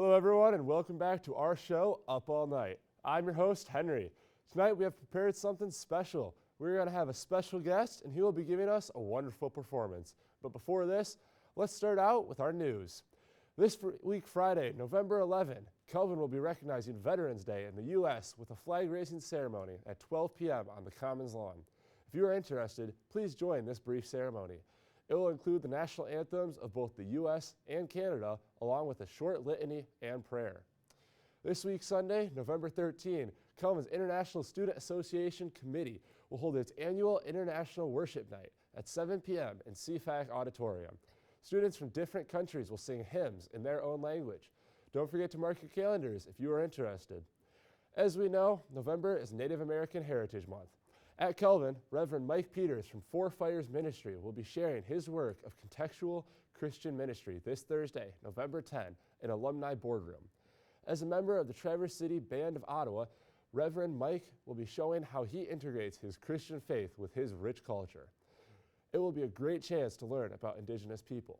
Hello, everyone, and welcome back to our show, Up All Night. I'm your host, Henry. Tonight, we have prepared something special. We're going to have a special guest, and he will be giving us a wonderful performance. But before this, let's start out with our news. This week, Friday, November 11, Kelvin will be recognizing Veterans Day in the U.S. with a flag raising ceremony at 12 p.m. on the Commons lawn. If you are interested, please join this brief ceremony. It will include the national anthems of both the U.S. and Canada, along with a short litany and prayer. This week, Sunday, November 13, Kelvin's International Student Association Committee will hold its annual International Worship Night at 7 p.m. in CFAC Auditorium. Students from different countries will sing hymns in their own language. Don't forget to mark your calendars if you are interested. As we know, November is Native American Heritage Month. At Kelvin, Reverend Mike Peters from Four Fires Ministry will be sharing his work of contextual Christian ministry this Thursday, November 10, in Alumni Boardroom. As a member of the Traverse City Band of Ottawa, Reverend Mike will be showing how he integrates his Christian faith with his rich culture. It will be a great chance to learn about Indigenous people.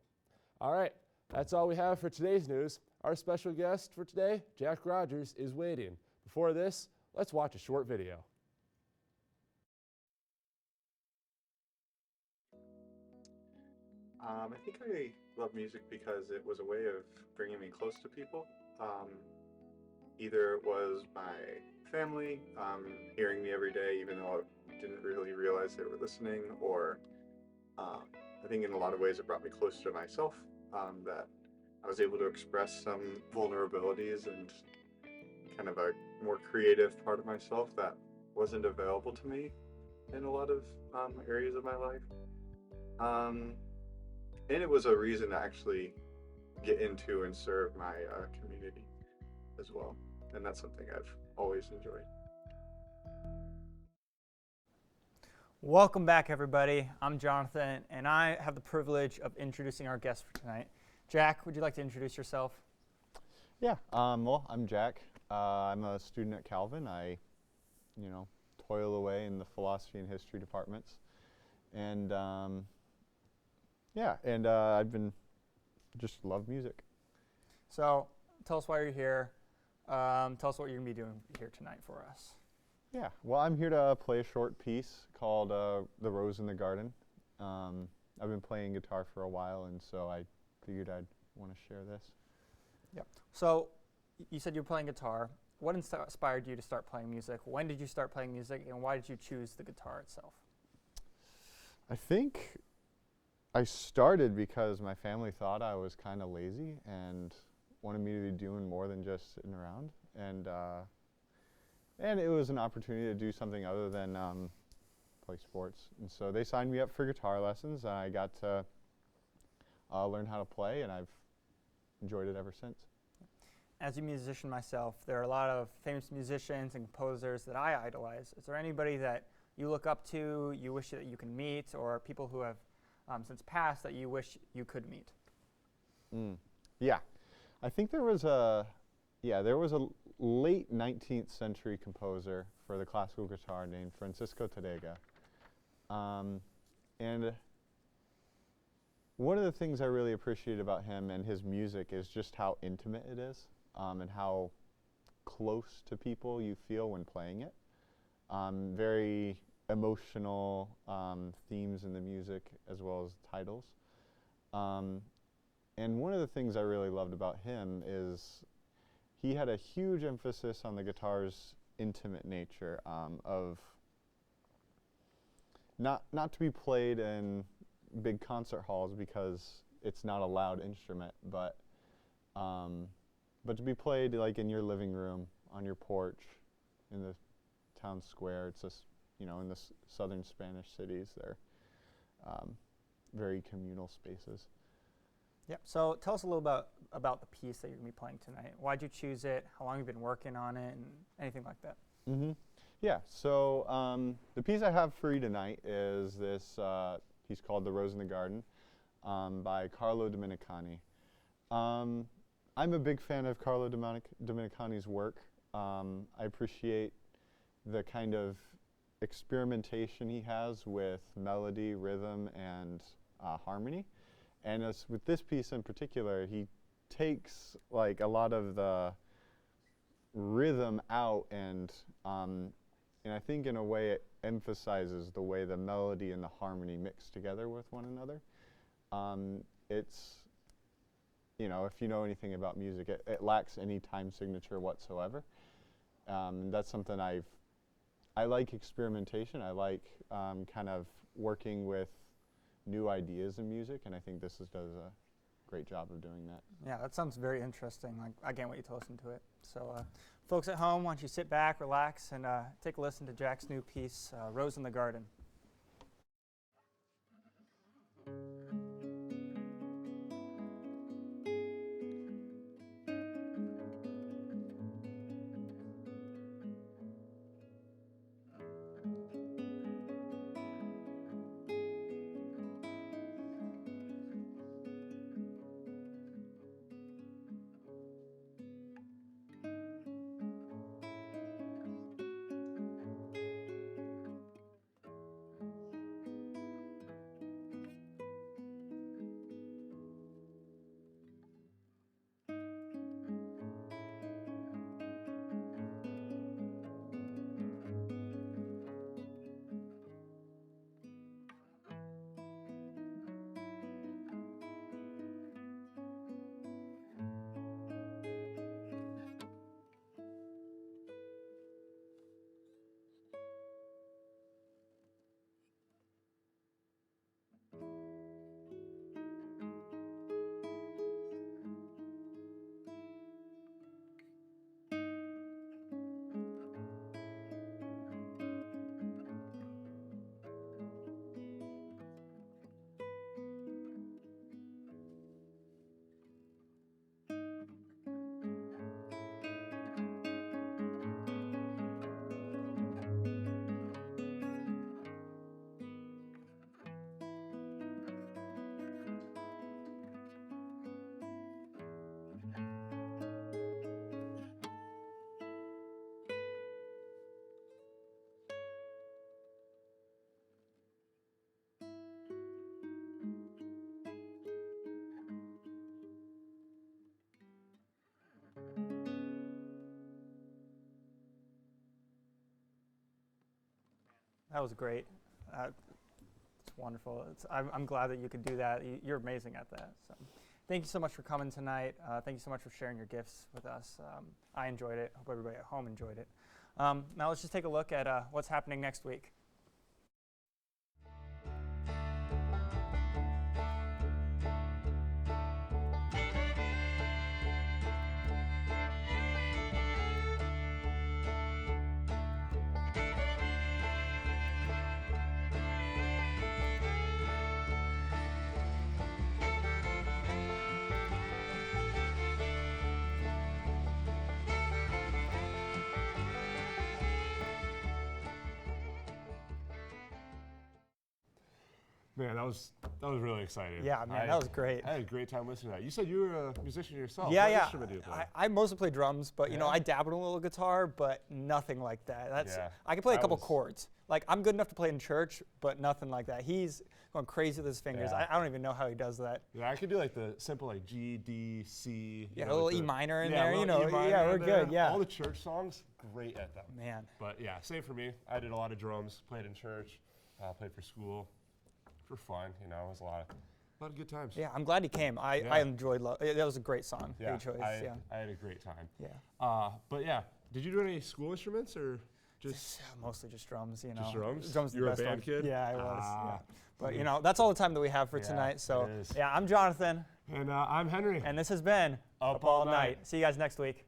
All right, that's all we have for today's news. Our special guest for today, Jack Rogers, is waiting. Before this, let's watch a short video. I think I love music because it was a way of bringing me close to people. Either it was my family hearing me every day, even though I didn't really realize they were listening, or I think in a lot of ways it brought me closer to myself, that I was able to express some vulnerabilities and kind of a more creative part of myself that wasn't available to me in a lot of areas of my life. And it was a reason to actually get into and serve my community as well. And that's something I've always enjoyed. Welcome back, everybody. I'm Jonathan, and I have the privilege of introducing our guest for tonight. Jack, would you like to introduce yourself? Yeah, well, I'm Jack. I'm a student at Calvin. I, toil away in the philosophy and history departments. And I've been just love music. So tell us why you're here. Tell us what you're going to be doing here tonight for us. Yeah, well, I'm here to play a short piece called The Rose in the Garden. I've been playing guitar for a while, and so I figured I'd want to share this. Yep. So you said you were playing guitar. What inspired you to start playing music? When did you start playing music, and why did you choose the guitar itself? I think I started because my family thought I was kind of lazy and wanted me to be doing more than just sitting around. And it was an opportunity to do something other than play sports. And so they signed me up for guitar lessons, and I got to learn how to play, and I've enjoyed it ever since. As a musician myself, there are a lot of famous musicians and composers that I idolize. Is there anybody that you look up to, you wish that you can meet, or people who have since passed that you wish you could meet? Yeah, I think there was a late 19th century composer for the classical guitar named Francisco Tadega. And one of the things I really appreciate about him and his music is just how intimate it is, and how close to people you feel when playing it. Very emotional themes in the music as well as titles. And one of the things I really loved about him is he had a huge emphasis on the guitar's intimate nature, of not to be played in big concert halls because it's not a loud instrument, but to be played like in your living room, on your porch, in the town square. It's just, in the southern Spanish cities, they're very communal spaces. Yep. So tell us a little about the piece that you're going to be playing tonight. Why'd you choose it? How long have you been working on it? And anything like that? Yeah. So the piece I have for you tonight is this piece called "The Rose in the Garden" by Carlo Domenicani. I'm a big fan of Carlo Domenicani's work. I appreciate the kind of experimentation he has with melody, rhythm, and harmony. And as with this piece in particular, he takes like a lot of the rhythm out, and I think in a way it emphasizes the way the melody and the harmony mix together with one another. It's, you know, if you know anything about music, it lacks any time signature whatsoever. That's something I like experimentation. I like kind of working with new ideas in music, and I think this does a great job of doing that. Yeah, that sounds very interesting. Like, I can't wait to listen to it. So, folks at home, why don't you sit back, relax, and take a listen to Jack's new piece, Rose in the Garden. That was great. It's wonderful. I'm glad that you could do that. You're amazing at that. So, thank you so much for coming tonight. Thank you so much for sharing your gifts with us. I enjoyed it. Hope everybody at home enjoyed it. Now let's just take a look at what's happening next week. Man, that was really exciting. Yeah, man, that was great. I had a great time listening to that. You said you were a musician yourself. Yeah, what yeah. instrument do you play? I mostly play drums, but you know, Yeah? I dabbled in a little guitar, but nothing like that. That's Yeah, I can play a that couple was- chords. Like, I'm good enough to play in church, but nothing like that. He's going crazy with his fingers. Yeah. I don't even know how he does that. Yeah, I could do like the simple like G, D, C. Yeah, you know, a little like E the- minor in yeah, there, a you little know. E minor Yeah, we're in there. good. Yeah. All the church songs, great at them. Man. But yeah, same for me. I did a lot of drums, played in church, played for school, for fun. You know, it was a lot of good times. Yeah, I'm glad he came. I Yeah. enjoyed that was a great song Yeah, that he chose. Yeah. I had a great time. Yeah. But yeah, did you do any school instruments or just? Mostly just drums, you know. Just drums? Drums are You were the a best band one. kid? Yeah, I was. Ah. Yeah. But you know, that's all the time that we have for Yeah, tonight. So it is. yeah, I'm Jonathan, And I'm Henry. and this has been Up All Night. See you guys next week.